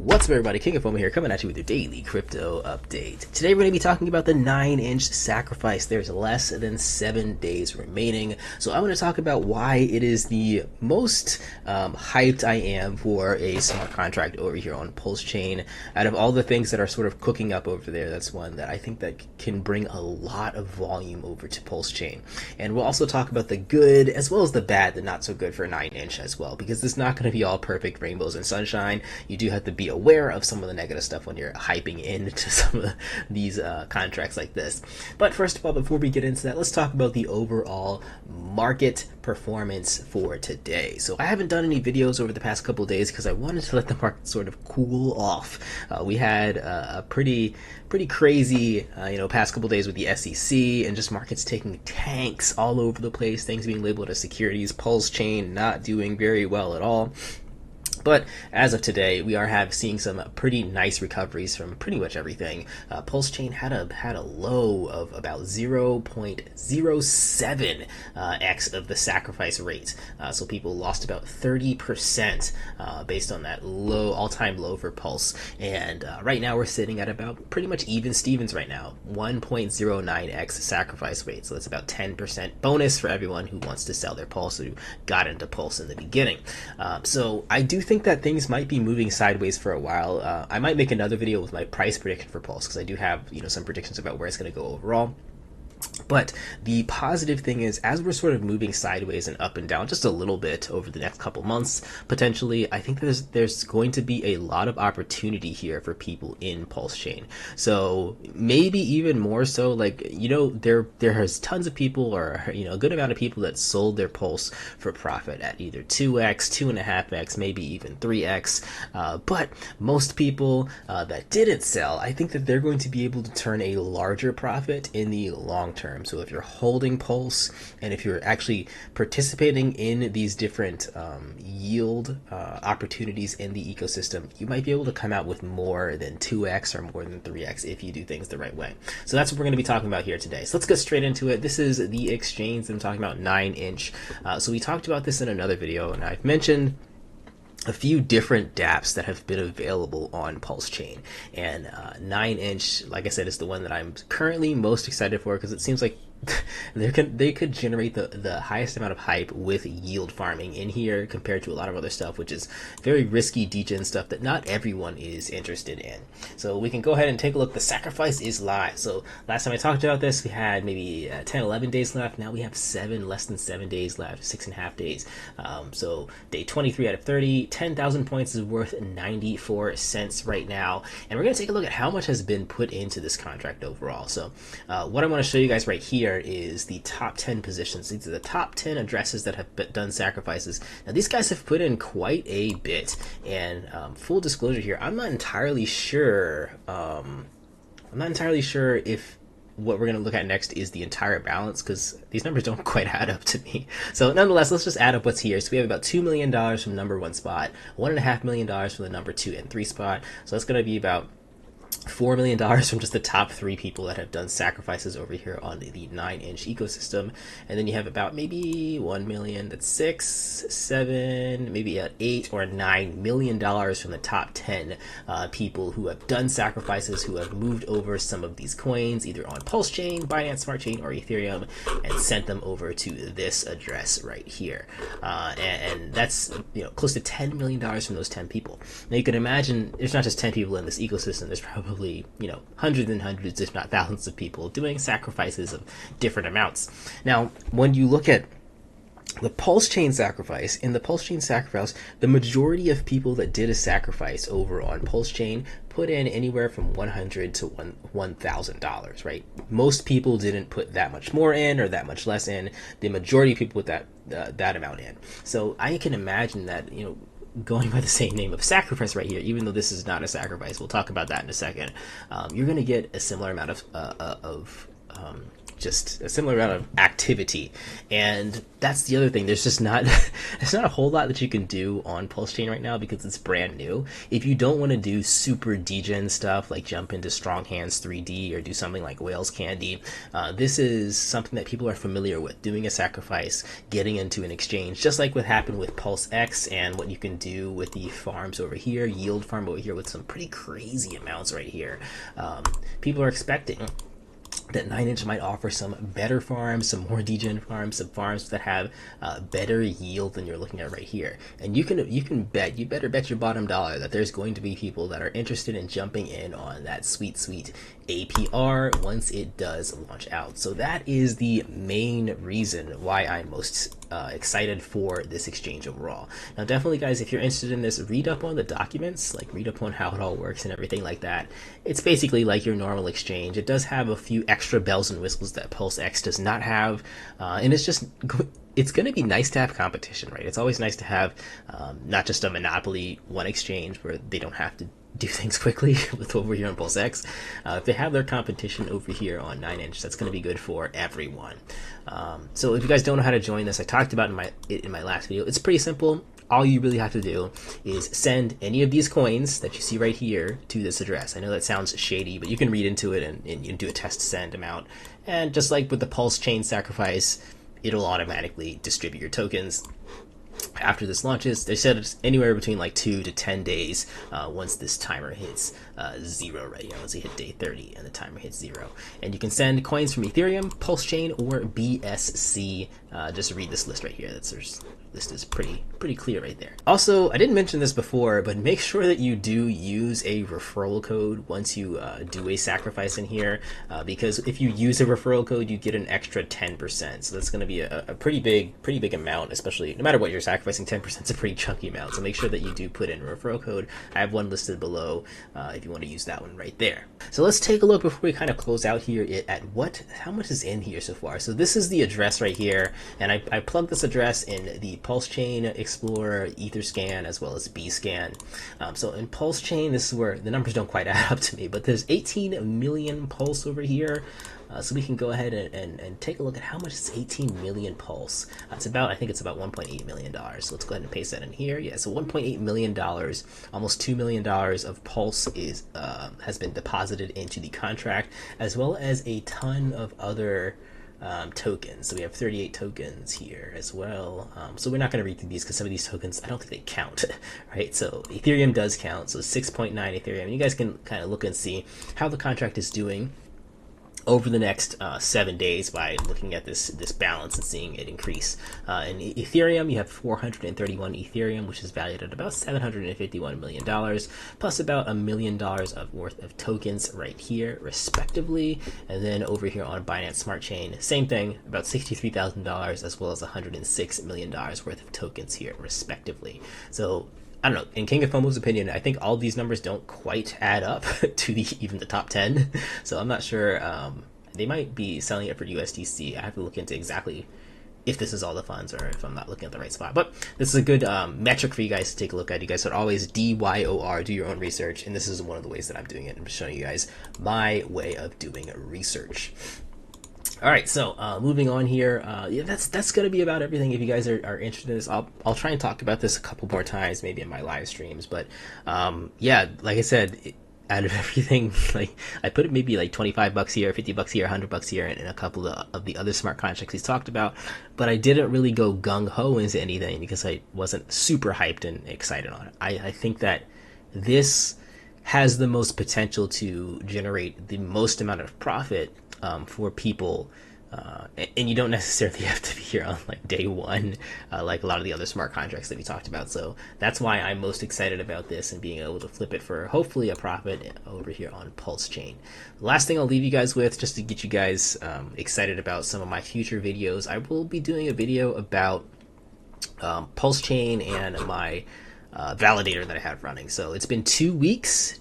What's up, everybody? King of Fomo here, coming at you with your daily crypto update. Today we're going to be talking about the 9-inch sacrifice. There's less than 7 days remaining, so I'm going to talk about why it is the most hyped I am for a smart contract over here on Pulsechain. Out of all the things that are sort of cooking up over there, that's one that I think that can bring a lot of volume over to Pulsechain. And we'll also talk about the good as well as the bad, the not so good for 9-inch as well, because it's not going to be all perfect rainbows and sunshine. You do have to be aware of some of the negative stuff when you're hyping into some of these contracts like this. But first of all, before we get into that, let's talk about the overall market performance for today. So I haven't done any videos over the past couple of days because I wanted to let the market sort of cool off. We had a pretty crazy past couple of days with the SEC and just markets taking tanks all over the place, things being labeled as securities, Pulsechain not doing very well at all. But as of today, we are seeing some pretty nice recoveries from pretty much everything. Pulsechain had a low of about 0.07 x of the sacrifice rate. So people lost about 30% based on that low, all-time low for Pulse. And right now we're sitting at about pretty much even Stevens right now, 1.09 x sacrifice rate. So that's about 10% bonus for everyone who wants to sell their Pulse, who got into Pulse in the beginning. So I do think that things might be moving sideways for a while. I might make another video with my price prediction for Pulse because I do have some predictions about where it's going to go overall. But the positive thing is, as we're sort of moving sideways and up and down just a little bit over the next couple months, potentially, I think there's going to be a lot of opportunity here for people in Pulsechain. So maybe even more so, there has tons of people, or a good amount of people that sold their Pulse for profit at either 2x, 2.5x, maybe even 3x. But most people that didn't sell, I think that they're going to be able to turn a larger profit in the long term. So if you're holding Pulse and if you're actually participating in these different yield opportunities in the ecosystem, you might be able to come out with more than 2x or more than 3x if you do things the right way. So that's what we're going to be talking about here today. So let's get straight into it. This is the exchange that I'm talking about, 9-inch. So we talked about this in another video, and I've mentioned a few different dApps that have been available on Pulsechain, and 9-inch, like I said, is the one that I'm currently most excited for because it seems like they could generate the highest amount of hype with yield farming in here compared to a lot of other stuff, which is very risky degen stuff that not everyone is interested in. So we can go ahead and take a look. The sacrifice is live. So last time I talked about this, we had maybe 10-11 days left. Now we have less than 7 days left, 6.5 days. So day 23 out of 30, 10,000 points is worth 94 cents right now, and we're going to take a look at how much has been put into this contract overall. So what I want to show you guys right here is the top 10 positions. These are the top 10 addresses that have done sacrifices. Now these guys have put in quite a bit, and full disclosure here, I'm not entirely sure if what we're going to look at next is the entire balance, because these numbers don't quite add up to me. So nonetheless, let's just add up what's here. So we have about $2 million from number 1 spot, $1.5 million from the number 2 and 3 spot. So that's going to be about $4 million from just the top 3 people that have done sacrifices over here on the 9-inch ecosystem. And then you have about maybe 1 million, that's 6, 7, maybe $8 or $9 million from the top 10 people who have done sacrifices, who have moved over some of these coins either on Pulsechain, Binance Smart Chain, or Ethereum, and sent them over to this address right here. And that's close to $10 million from those 10 people. Now you can imagine there's not just 10 people in this ecosystem, there's probably hundreds and hundreds, if not thousands, of people doing sacrifices of different amounts. Now, when you look at the Pulsechain sacrifice, in the Pulsechain sacrifice, the majority of people that did a sacrifice over on Pulsechain put in anywhere from $100 to $1,000, right? Most people didn't put that much more in or that much less in. The majority of people put that amount in. So I can imagine that, going by the same name of sacrifice right here, even though this is not a sacrifice, we'll talk about that in a second, you're going to get a similar amount of just a similar amount of activity. And that's the other thing. There's just not there's not a whole lot that you can do on Pulsechain right now because it's brand new. If you don't want to do super degen stuff like jump into Strong Hands 3D or do something like Whale's Candy, this is something that people are familiar with, doing a sacrifice, getting into an exchange, just like what happened with Pulsex and what you can do with the farms over here, yield farm over here with some pretty crazy amounts right here. People are expecting that 9inch might offer some better farms, some more degen farms, some farms that have better yield than you're looking at right here. And you better bet your bottom dollar that there's going to be people that are interested in jumping in on that sweet APR once it does launch out. So that is the main reason why I'm most excited for this exchange overall. Now definitely guys, if you're interested in this, read up on the documents, like read up on how it all works and everything like that. It's basically like your normal exchange. It does have a few extra bells and whistles that PulseX does not have, and it's going to be nice to have competition, right? It's always nice to have not just a monopoly one exchange where they don't have to do things quickly with over here on Pulsex. If they have their competition over here on 9inch, that's going to be good for everyone. So if you guys don't know how to join this, I talked about in my last video. It's pretty simple. All you really have to do is send any of these coins that you see right here to this address. I know that sounds shady, but you can read into it and you do a test send amount. And just like with the Pulsechain sacrifice, it'll automatically distribute your tokens after this launches. They said it's anywhere between like 2 to 10 days once this timer hits 0 right now. Once you hit day 30 and the timer hits 0. And you can send coins from Ethereum, Pulsechain, or BSC. Just read this list right here. List is pretty clear right there. Also, I didn't mention this before, but make sure that you do use a referral code once you do a sacrifice in here, because if you use a referral code, you get an extra 10%. So that's going to be a pretty big amount, especially no matter what you're sacrificing. 10% is a pretty chunky amount. So make sure that you do put in a referral code. I have one listed below if you want to use that one right there. So let's take a look before we kind of close out here at how much is in here so far. So this is the address right here, and I plugged this address in the Pulsechain Explorer, Etherscan, as well as Bscan. So in Pulsechain, this is where the numbers don't quite add up to me, but there's 18 million pulse over here. So we can go ahead and take a look at how much is 18 million pulse. I think it's about $1.8 million. So let's go ahead and paste that in here. Yeah, so $1.8 million, almost $2 million of pulse has been deposited into the contract, as well as a ton of other tokens. So we have 38 tokens here as well. So we're not going to read through these because some of these tokens, I don't think they count, right? So Ethereum does count, so 6.9 Ethereum. And you guys can kind of look and see how the contract is doing over the next 7 days by looking at this balance and seeing it increase. In Ethereum, you have 431 Ethereum, which is valued at about $751 million, plus about $1 million worth of tokens right here, respectively. And then over here on Binance Smart Chain, same thing, about $63,000, as well as $106 million worth of tokens here, respectively. So I don't know, in King of Fomo's opinion, I think all these numbers don't quite add up to even the top 10. So I'm not sure. They might be selling it for USDC. I have to look into exactly if this is all the funds or if I'm not looking at the right spot. But this is a good metric for you guys to take a look at. You guys should always DYOR, do your own research. And this is one of the ways that I'm doing it. I'm just showing you guys my way of doing research. All right, so moving on here, yeah, that's going to be about everything. If you guys are interested in this, I'll try and talk about this a couple more times, maybe in my live streams. But yeah, like I said, out of everything, like I put it maybe like $25 here, $50 here, $100 here, and a couple of the other smart contracts he's talked about. But I didn't really go gung ho into anything because I wasn't super hyped and excited on it. I think that this has the most potential to generate the most amount of profit for people, and you don't necessarily have to be here on like day one, like a lot of the other smart contracts that we talked about. So that's why I'm most excited about this and being able to flip it for hopefully a profit over here on Pulsechain. Last thing I'll leave you guys with, just to get you guys excited about some of my future videos, I will be doing a video about Pulsechain and my validator that I have running. So it's been 2 weeks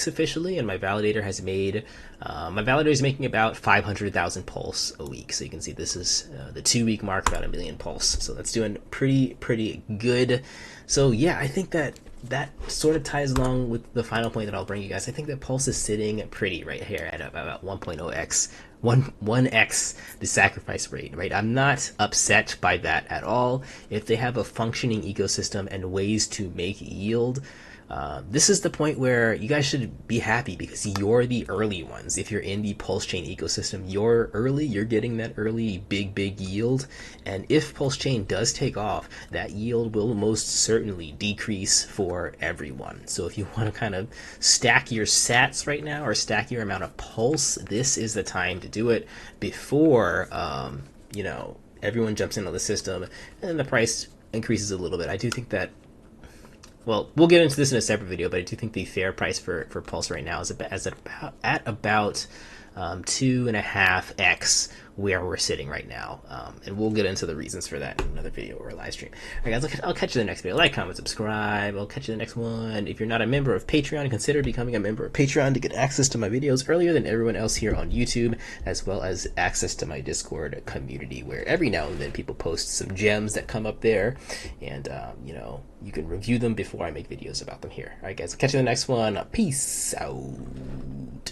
officially, and my validator has made my validator is making about 500,000 pulse a week. So you can see this is the 2 week mark, about 1 million pulse. So that's doing pretty good. So yeah, I think that sort of ties along with the final point that I'll bring you guys. I think that pulse is sitting pretty right here at about 1.0x 1x the sacrifice rate, right? I'm not upset by that at all. If they have a functioning ecosystem and ways to make yield, this is the point where you guys should be happy because you're the early ones. If you're in the Pulsechain ecosystem, you're early, you're getting that early big yield. And if Pulsechain does take off, that yield will most certainly decrease for everyone. So if you want to kind of stack your sats right now or stack your amount of pulse, this is the time to do it before, you know, everyone jumps into the system and the price increases a little bit. I do think that, well, we'll get into this in a separate video, but I do think the fair price for Pulse right now is at about 2.5x where we're sitting right now. And we'll get into the reasons for that in another video or a live stream. All right, guys, I'll catch you in the next video. Like, comment, subscribe. I'll catch you in the next one. If you're not a member of Patreon, consider becoming a member of Patreon to get access to my videos earlier than everyone else here on YouTube, as well as access to my Discord community, where every now and then people post some gems that come up there, and you know, you can review them before I make videos about them here. All right, guys, I'll catch you in the next one. Peace out.